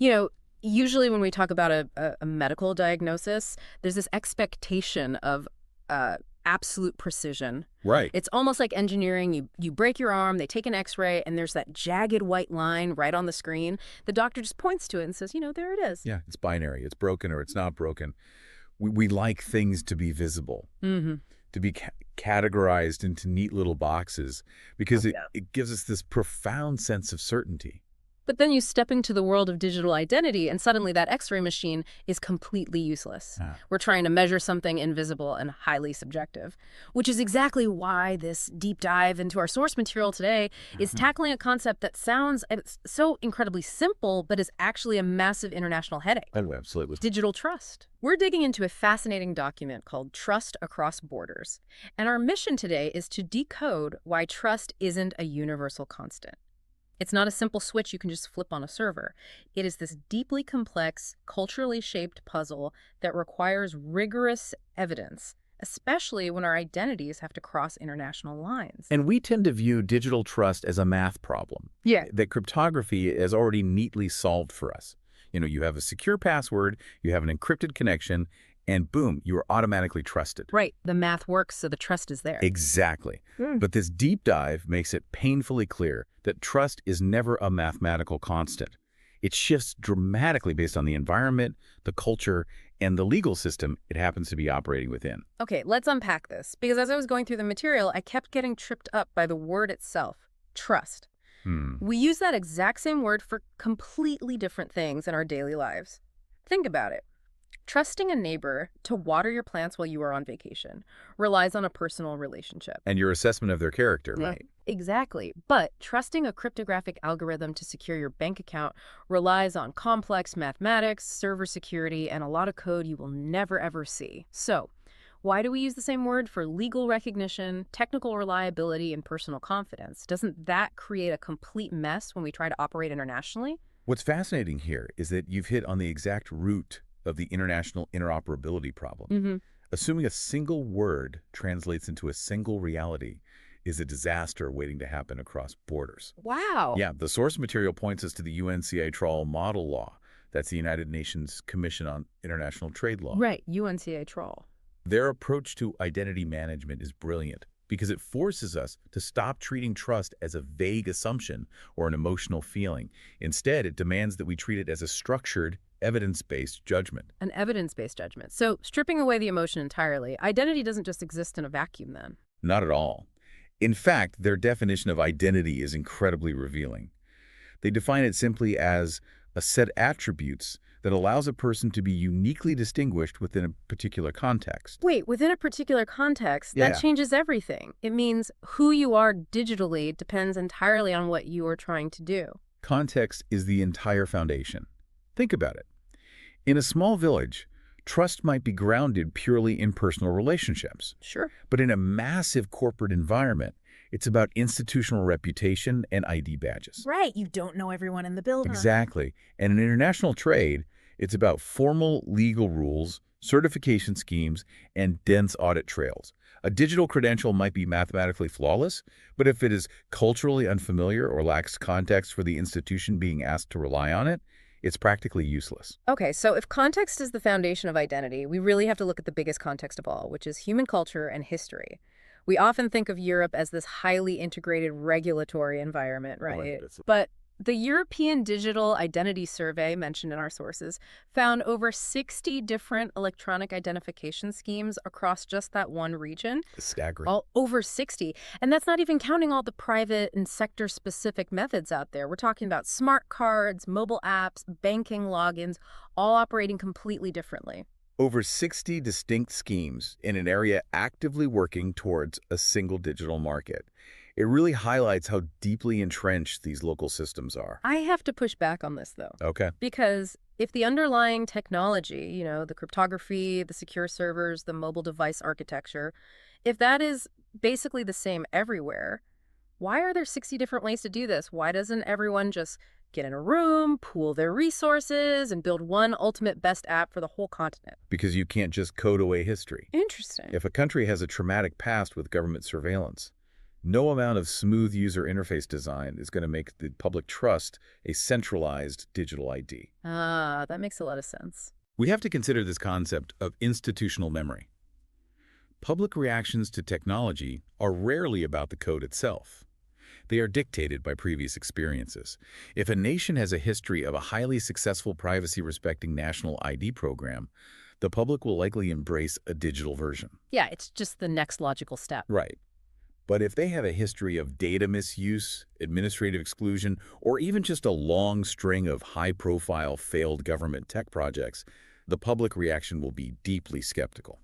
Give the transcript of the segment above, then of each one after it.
You know, usually when we talk about a medical diagnosis, there's this expectation of absolute precision. Right. It's almost like engineering. You break your arm, they take an X-ray, and there's that jagged white line right on the screen. The doctor just points to it and says, there it is. Yeah, it's binary. It's broken or it's not broken. We like things to be visible, to be categorized into neat little boxes, because it gives us this profound sense of certainty. But then you step into the world of digital identity, and suddenly that X-ray machine is completely useless. We're trying to measure something invisible and highly subjective, which is exactly why this deep dive into our source material today is tackling a concept that sounds so incredibly simple, but is actually a massive international headache. Oh, absolutely. Digital trust. We're digging into a fascinating document called Trust Across Borders. And our mission today is to decode why trust isn't a universal constant. It's not a simple switch you can just flip on a server. It is this deeply complex, culturally shaped puzzle that requires rigorous evidence, especially when our identities have to cross international lines. And we tend to view digital trust as a math problem. Yeah. That cryptography is already neatly solved for us. You have a secure password, you have an encrypted connection, and boom, you are automatically trusted. Right. The math works, so the trust is there. Exactly. But this deep dive makes it painfully clear that trust is never a mathematical constant. It shifts dramatically based on the environment, the culture, and the legal system it happens to be operating within. Okay, let's unpack this, because as I was going through the material, I kept getting tripped up by the word itself, trust. We use that exact same word for completely different things in our daily lives. Think about it. Trusting a neighbor to water your plants while you are on vacation relies on a personal relationship. And your assessment of their character, right? Exactly. But trusting a cryptographic algorithm to secure your bank account relies on complex mathematics, server security, and a lot of code you will never, ever see. So, why do we use the same word for legal recognition, technical reliability, and personal confidence? Doesn't that create a complete mess when we try to operate internationally? What's fascinating here is that you've hit on the exact root of the international interoperability problem. Assuming a single word translates into a single reality is a disaster waiting to happen across borders. Wow. Yeah, the source material points us to the UNCA model law. That's the United Nations Commission on International Trade Law. Right, UNCA. Their approach to identity management is brilliant because it forces us to stop treating trust as a vague assumption or an emotional feeling. Instead, it demands that we treat it as a structured, evidence-based judgment. An evidence-based judgment. So, stripping away the emotion entirely, identity doesn't just exist in a vacuum then. Not at all. In fact, their definition of identity is incredibly revealing. They define it simply as a set of attributes that allows a person to be uniquely distinguished within a particular context. Wait, within a particular context, that changes everything. It means who you are digitally depends entirely on what you are trying to do. Context is the entire foundation. Think about it. In a small village, trust might be grounded purely in personal relationships. Sure. But in a massive corporate environment, it's about institutional reputation and ID badges. Right. You don't know everyone in the building. Exactly. And in international trade, it's about formal legal rules, certification schemes, and dense audit trails. A digital credential might be mathematically flawless, but if it is culturally unfamiliar or lacks context for the institution being asked to rely on it, it's practically useless. Okay, so if context is the foundation of identity, we really have to look at the biggest context of all, which is human culture and history. We often think of Europe as this highly integrated regulatory environment, right? But the European Digital Identity Survey, mentioned in our sources, found over 60 different electronic identification schemes across just that one region. Staggering. Over 60. And that's not even counting all the private and sector-specific methods out there. We're talking about smart cards, mobile apps, banking logins, all operating completely differently. Over 60 distinct schemes in an area actively working towards a single digital market. It really highlights how deeply entrenched these local systems are. I have to push back on this, though. Okay. Because if the underlying technology, the cryptography, the secure servers, the mobile device architecture, if that is basically the same everywhere, why are there 60 different ways to do this? Why doesn't everyone just get in a room, pool their resources, and build one ultimate best app for the whole continent? Because you can't just code away history. Interesting. If a country has a traumatic past with government surveillance, No amount of smooth user interface design is going to make the public trust a centralized digital ID. Ah, that makes a lot of sense. We have to consider this concept of institutional memory. Public reactions to technology are rarely about the code itself. They are dictated by previous experiences. If a nation has a history of a highly successful privacy-respecting national ID program, the public will likely embrace a digital version. Yeah, it's just the next logical step. Right. But if they have a history of data misuse, administrative exclusion, or even just a long string of high-profile failed government tech projects, the public reaction will be deeply skeptical.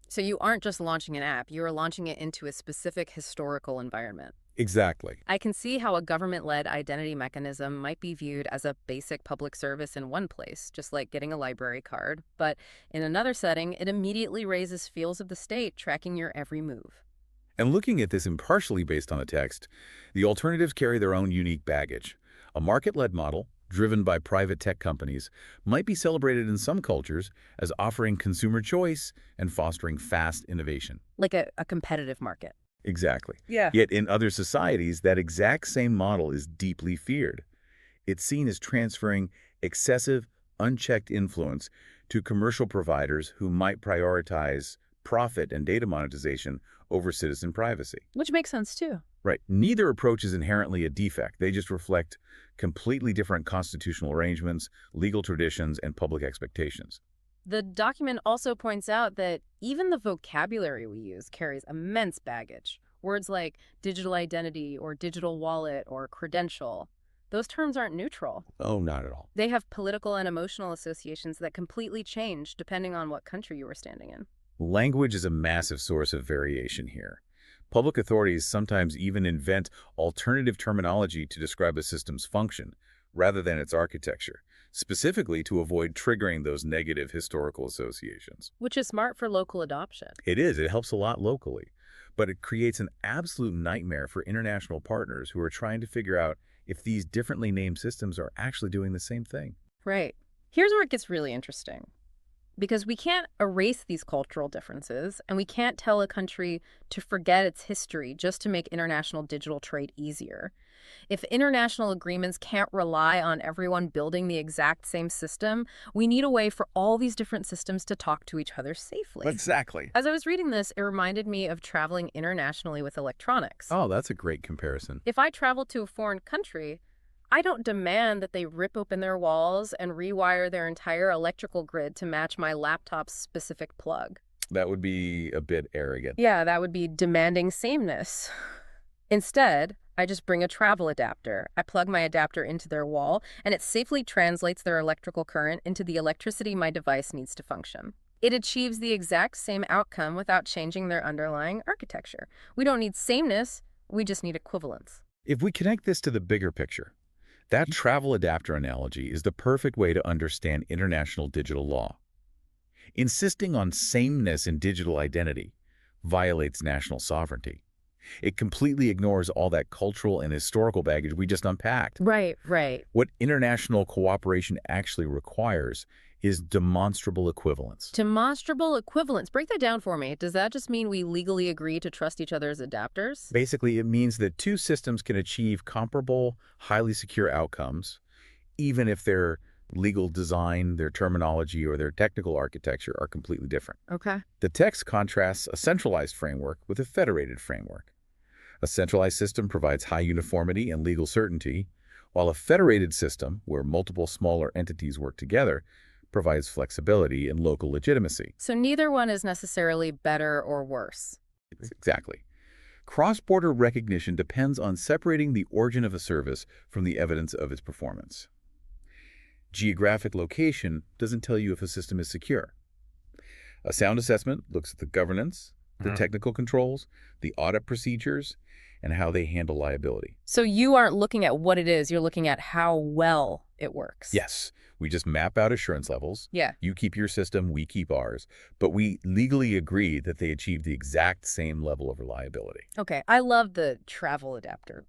So you aren't just launching an app, you are launching it into a specific historical environment. Exactly. I can see how a government-led identity mechanism might be viewed as a basic public service in one place, just like getting a library card. But in another setting, it immediately raises fears of the state tracking your every move. And looking at this impartially based on the text, the alternatives carry their own unique baggage. A market-led model, driven by private tech companies, might be celebrated in some cultures as offering consumer choice and fostering fast innovation. Like a competitive market. Exactly. Yeah. Yet in other societies, that exact same model is deeply feared. It's seen as transferring excessive, unchecked influence to commercial providers who might prioritize profit and data monetization over citizen privacy. Which makes sense, too. Right. Neither approach is inherently a defect. They just reflect completely different constitutional arrangements, legal traditions, and public expectations. The document also points out that even the vocabulary we use carries immense baggage. Words like digital identity or digital wallet or credential, those terms aren't neutral. Oh, not at all. They have political and emotional associations that completely change depending on what country you were standing in. Language is a massive source of variation here. Public authorities sometimes even invent alternative terminology to describe a system's function, rather than its architecture, specifically to avoid triggering those negative historical associations. Which is smart for local adoption. It is. It helps a lot locally. But it creates an absolute nightmare for international partners who are trying to figure out if these differently named systems are actually doing the same thing. Right. Here's where it gets really interesting. Because we can't erase these cultural differences, and we can't tell a country to forget its history just to make international digital trade easier. If international agreements can't rely on everyone building the exact same system, we need a way for all these different systems to talk to each other safely. Exactly. As I was reading this, it reminded me of traveling internationally with electronics. Oh, that's a great comparison. If I travel to a foreign country, I don't demand that they rip open their walls and rewire their entire electrical grid to match my laptop's specific plug. That would be a bit arrogant. Yeah, that would be demanding sameness. Instead, I just bring a travel adapter. I plug my adapter into their wall, and it safely translates their electrical current into the electricity my device needs to function. It achieves the exact same outcome without changing their underlying architecture. We don't need sameness, we just need equivalence. If we connect this to the bigger picture, that travel adapter analogy is the perfect way to understand international digital law. Insisting on sameness in digital identity violates national sovereignty. It completely ignores all that cultural and historical baggage we just unpacked. Right. What international cooperation actually requires is demonstrable equivalence. Demonstrable equivalence. Break that down for me. Does that just mean we legally agree to trust each other's adapters? Basically, it means that two systems can achieve comparable, highly secure outcomes, even if their legal design, their terminology, or their technical architecture are completely different. Okay. The text contrasts a centralized framework with a federated framework. A centralized system provides high uniformity and legal certainty, while a federated system, where multiple smaller entities work together, provides flexibility and local legitimacy. So neither one is necessarily better or worse. Exactly. Cross-border recognition depends on separating the origin of a service from the evidence of its performance. Geographic location doesn't tell you if a system is secure. A sound assessment looks at the governance, the technical controls, the audit procedures, and how they handle liability. So you aren't looking at what it is, you're looking at how well it works. Yes, we just map out assurance levels. Yeah. You keep your system, we keep ours. But we legally agree that they achieve the exact same level of reliability. Okay, I love the travel adapter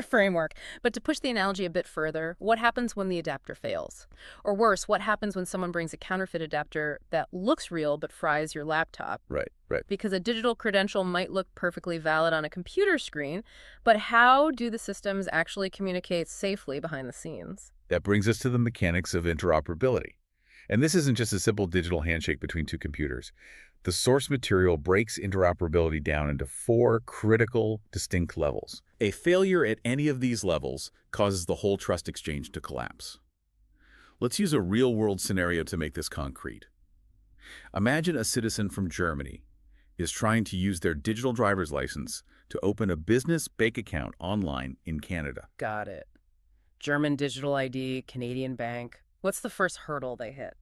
framework, but to push the analogy a bit further, what happens when the adapter fails? Or worse, what happens when someone brings a counterfeit adapter that looks real but fries your laptop? Right, right. Because a digital credential might look perfectly valid on a computer screen, but how do the systems actually communicate safely behind the scenes? That brings us to the mechanics of interoperability. And this isn't just a simple digital handshake between two computers. The source material breaks interoperability down into 4 critical, distinct levels. A failure at any of these levels causes the whole trust exchange to collapse. Let's use a real-world scenario to make this concrete. Imagine a citizen from Germany is trying to use their digital driver's license to open a business bank account online in Canada. Got it. German digital ID, Canadian bank. What's the first hurdle they hit?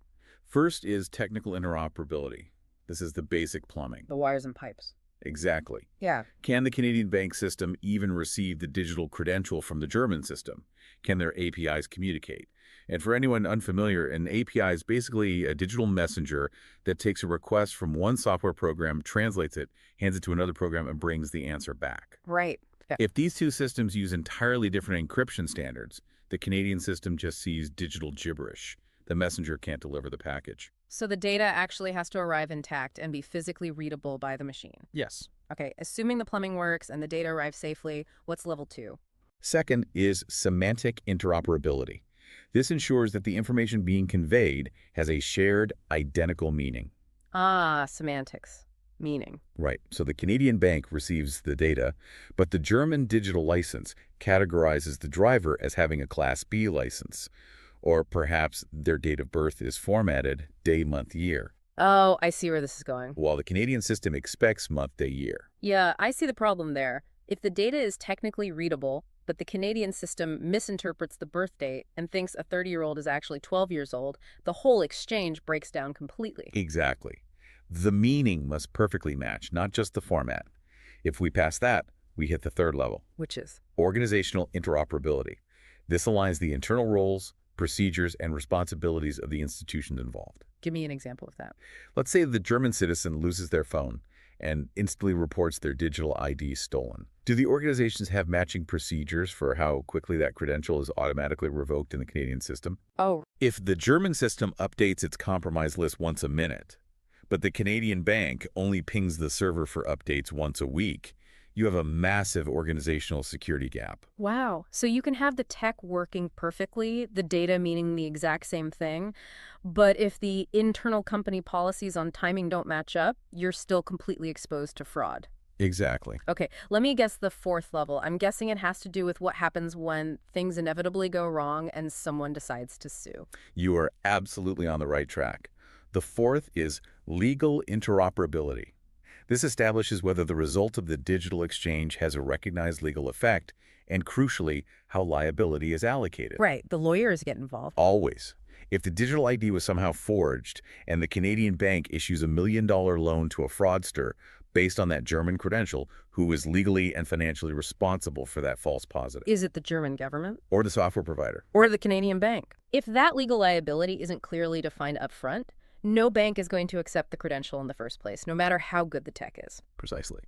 First is technical interoperability. This is the basic plumbing. The wires and pipes. Exactly. Yeah. Can the Canadian bank system even receive the digital credential from the German system? Can their APIs communicate? And for anyone unfamiliar, an API is basically a digital messenger that takes a request from one software program, translates it, hands it to another program, and brings the answer back. Right. Yeah. If these two systems use entirely different encryption standards, the Canadian system just sees digital gibberish. The messenger can't deliver the package. So the data actually has to arrive intact and be physically readable by the machine. Yes. Okay, assuming the plumbing works and the data arrives safely, what's level 2? Second is semantic interoperability. This ensures that the information being conveyed has a shared, identical meaning. Ah, semantics. Meaning. Right. So the Canadian bank receives the data, but the German digital license categorizes the driver as having a Class B license. Or perhaps their date of birth is formatted day, month, year, Oh, I see where this is going. while the Canadian system expects month, day, year. Yeah, I see the problem there. If the data is technically readable, but the Canadian system misinterprets the birth date and thinks a 30-year-old is actually 12 years old, the whole exchange breaks down completely. Exactly. The meaning must perfectly match, not just the format. If we pass that, we hit the third level, Which is? organizational interoperability. This aligns the internal roles, procedures, and responsibilities of the institutions involved. Give me an example of that. Let's say the German citizen loses their phone and instantly reports their digital ID stolen. Do the organizations have matching procedures for how quickly that credential is automatically revoked in the Canadian system? Oh, If the German system updates its compromise list once a minute, but the Canadian bank only pings the server for updates once a week, you have a massive organizational security gap. wow. So you can have the tech working perfectly, the data meaning the exact same thing, but if the internal company policies on timing don't match up, you're still completely exposed to fraud. Exactly. Okay, let me guess the fourth level. I'm guessing it has to do with what happens when things inevitably go wrong and someone decides to sue. You are absolutely on the right track. The fourth is legal interoperability. This establishes whether the result of the digital exchange has a recognized legal effect and, crucially, how liability is allocated. Right, the lawyers get involved. Always. If the digital ID was somehow forged and the Canadian bank issues a $1 million loan to a fraudster based on that German credential, who is legally and financially responsible for that false positive? Is it the German government? Or the software provider? Or the Canadian bank? If that legal liability isn't clearly defined up front, no bank is going to accept the credential in the first place, no matter how good the tech is. Precisely.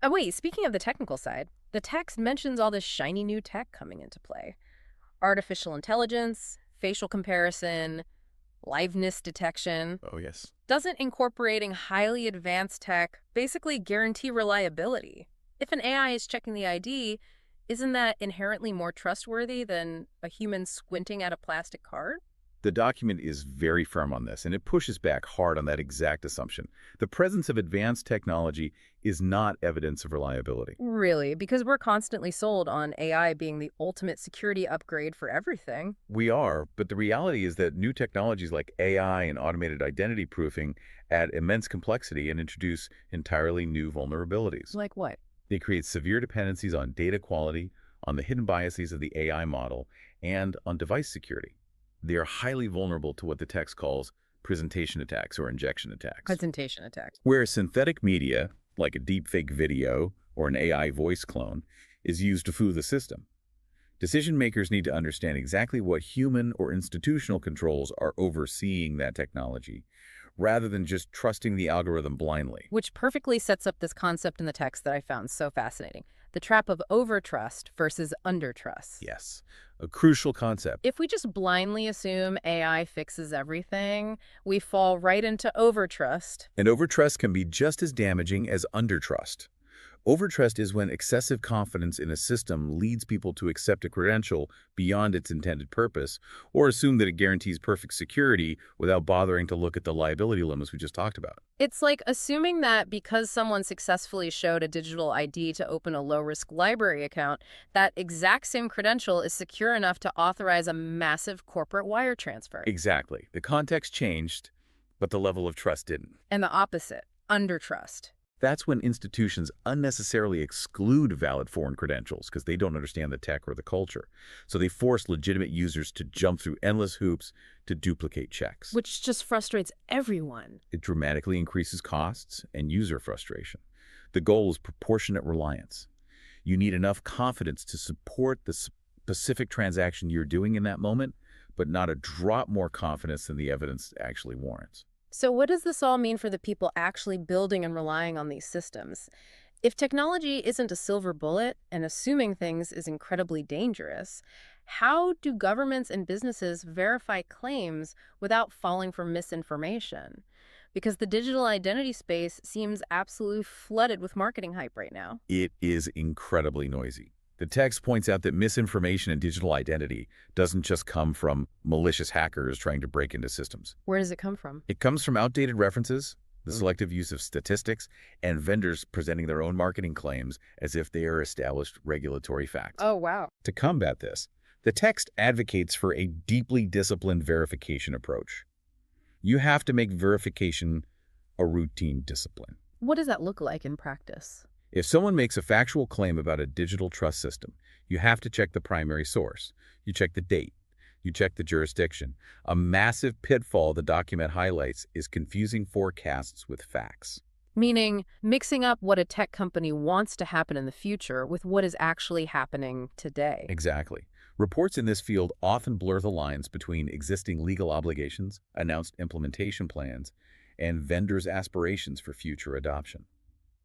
Oh, wait, speaking of the technical side, the text mentions all this shiny new tech coming into play. Artificial intelligence, facial comparison, liveness detection. Oh, yes. Doesn't incorporating highly advanced tech basically guarantee reliability? If an AI is checking the ID, isn't that inherently more trustworthy than a human squinting at a plastic card? The document is very firm on this, and it pushes back hard on that exact assumption. The presence of advanced technology is not evidence of reliability. Really? Because we're constantly sold on AI being the ultimate security upgrade for everything. We are, but the reality is that new technologies like AI and automated identity proofing add immense complexity and introduce entirely new vulnerabilities. Like what? They create severe dependencies on data quality, on the hidden biases of the AI model, and on device security. They are highly vulnerable to what the text calls presentation attacks or injection attacks. Presentation attacks. Where synthetic media, like a deepfake video or an AI voice clone, is used to fool the system. Decision makers need to understand exactly what human or institutional controls are overseeing that technology, rather than just trusting the algorithm blindly. Which perfectly sets up this concept in the text that I found so fascinating. The trap of overtrust versus undertrust. Yes, a crucial concept. If we just blindly assume AI fixes everything, we fall right into overtrust. And overtrust can be just as damaging as undertrust. Overtrust is when excessive confidence in a system leads people to accept a credential beyond its intended purpose, or assume that it guarantees perfect security without bothering to look at the liability limits we just talked about. It's like assuming that because someone successfully showed a digital ID to open a low-risk library account, that exact same credential is secure enough to authorize a massive corporate wire transfer. Exactly. The context changed, but the level of trust didn't. And the opposite, undertrust. That's when institutions unnecessarily exclude valid foreign credentials because they don't understand the tech or the culture. So they force legitimate users to jump through endless hoops to duplicate checks. Which just frustrates everyone. It dramatically increases costs and user frustration. The goal is proportionate reliance. You need enough confidence to support the specific transaction you're doing in that moment, but not a drop more confidence than the evidence actually warrants. So what does this all mean for the people actually building and relying on these systems? If technology isn't a silver bullet and assuming things is incredibly dangerous, how do governments and businesses verify claims without falling for misinformation? Because the digital identity space seems absolutely flooded with marketing hype right now. It is incredibly noisy. The text points out that misinformation in digital identity doesn't just come from malicious hackers trying to break into systems. Where does it come from? It comes from outdated references, the selective use of statistics, and vendors presenting their own marketing claims as if they are established regulatory facts. Oh, wow. To combat this, the text advocates for a deeply disciplined verification approach. You have to make verification a routine discipline. What does that look like in practice? If someone makes a factual claim about a digital trust system, you have to check the primary source. You check the date. You check the jurisdiction. A massive pitfall the document highlights is confusing forecasts with facts. Meaning mixing up what a tech company wants to happen in the future with what is actually happening today. Exactly. Reports in this field often blur the lines between existing legal obligations, announced implementation plans, and vendors' aspirations for future adoption.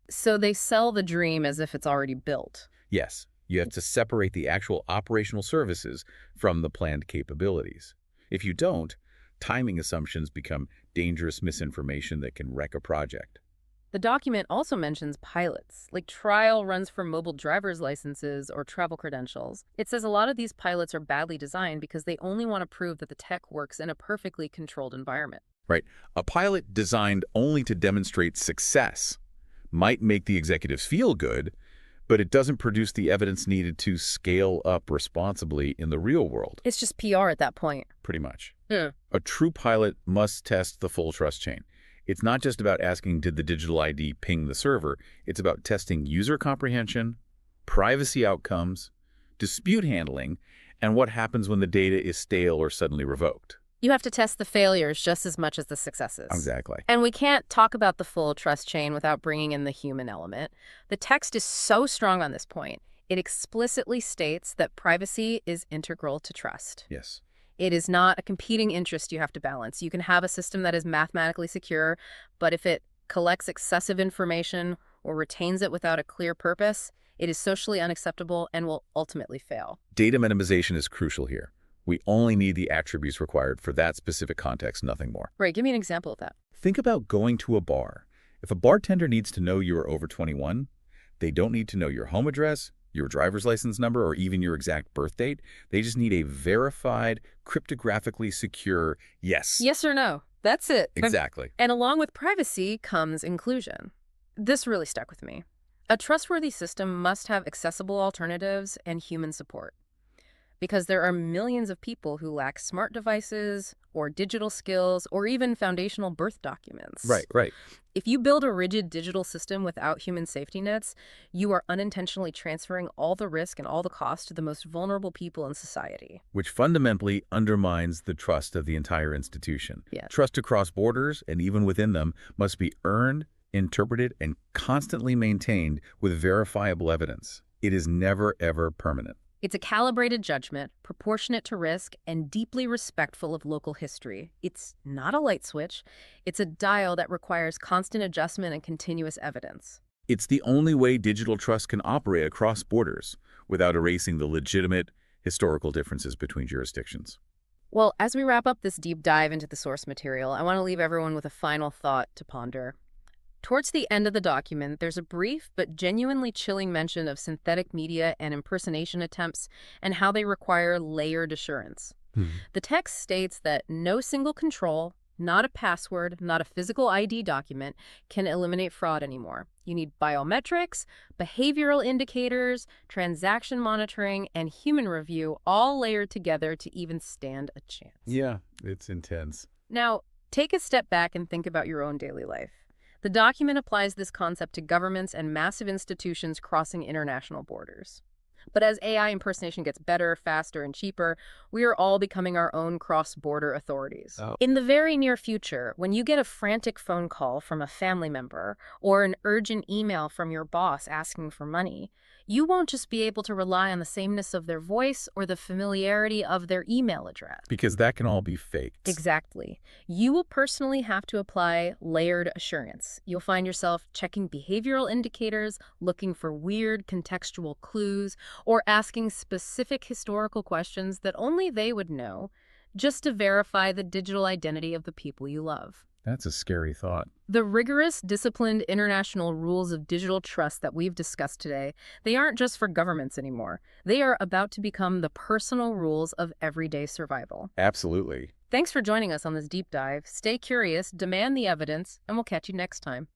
So they sell the dream as if it's already built. Yes, you have to separate the actual operational services from the planned capabilities. If you don't, timing assumptions become dangerous misinformation that can wreck a project. The document also mentions pilots, like trial runs for mobile driver's licenses or travel credentials. It says a lot of these pilots are badly designed because they only want to prove that the tech works in a perfectly controlled environment. Right. A pilot designed only to demonstrate success might make the executives feel good, but it doesn't produce the evidence needed to scale up responsibly in the real world. It's just PR at that point. Pretty much. Yeah. A true pilot must test the full trust chain. It's not just about asking, did the digital ID ping the server? It's about testing user comprehension, privacy outcomes, dispute handling, and what happens when the data is stale or suddenly revoked. You have to test the failures just as much as the successes. Exactly. And we can't talk about the full trust chain without bringing in the human element. The text is so strong on this point. It explicitly states that privacy is integral to trust. Yes. It is not a competing interest you have to balance. You can have a system that is mathematically secure, but if it collects excessive information or retains it without a clear purpose, it is socially unacceptable and will ultimately fail. Data minimization is crucial here. We only need the attributes required for that specific context, nothing more. Right, give me an example of that. Think about going to a bar. If a bartender needs to know you are over 21, they don't need to know your home address, your driver's license number, or even your exact birth date. They just need a verified, cryptographically secure yes. Yes or no. That's it. Exactly. And along with privacy comes inclusion. This really stuck with me. A trustworthy system must have accessible alternatives and human support. Because there are millions of people who lack smart devices or digital skills or even foundational birth documents. Right. If you build a rigid digital system without human safety nets, you are unintentionally transferring all the risk and all the cost to the most vulnerable people in society. Which fundamentally undermines the trust of the entire institution. Yeah. Trust across borders and even within them must be earned, interpreted, and constantly maintained with verifiable evidence. It is never, ever permanent. It's a calibrated judgment, proportionate to risk, and deeply respectful of local history. It's not a light switch. It's a dial that requires constant adjustment and continuous evidence. It's the only way digital trust can operate across borders without erasing the legitimate historical differences between jurisdictions. Well, as we wrap up this deep dive into the source material, I want to leave everyone with a final thought to ponder. Towards the end of the document, there's a brief but genuinely chilling mention of synthetic media and impersonation attempts and how they require layered assurance. The text states that no single control, not a password, not a physical ID document, can eliminate fraud anymore. You need biometrics, behavioral indicators, transaction monitoring, and human review all layered together to even stand a chance. Yeah, it's intense. Now, take a step back and think about your own daily life. The document applies this concept to governments and massive institutions crossing international borders. But as AI impersonation gets better, faster, and cheaper, we are all becoming our own cross-border authorities. Oh. In the very near future, when you get a frantic phone call from a family member or an urgent email from your boss asking for money, you won't just be able to rely on the sameness of their voice or the familiarity of their email address. Because that can all be faked. Exactly. You will personally have to apply layered assurance. You'll find yourself checking behavioral indicators, looking for weird contextual clues, or asking specific historical questions that only they would know, just to verify the digital identity of the people you love. That's a scary thought. The rigorous, disciplined international rules of digital trust that we've discussed today, they aren't just for governments anymore. They are about to become the personal rules of everyday survival. Absolutely. Thanks for joining us on this deep dive. Stay curious, demand the evidence, and we'll catch you next time.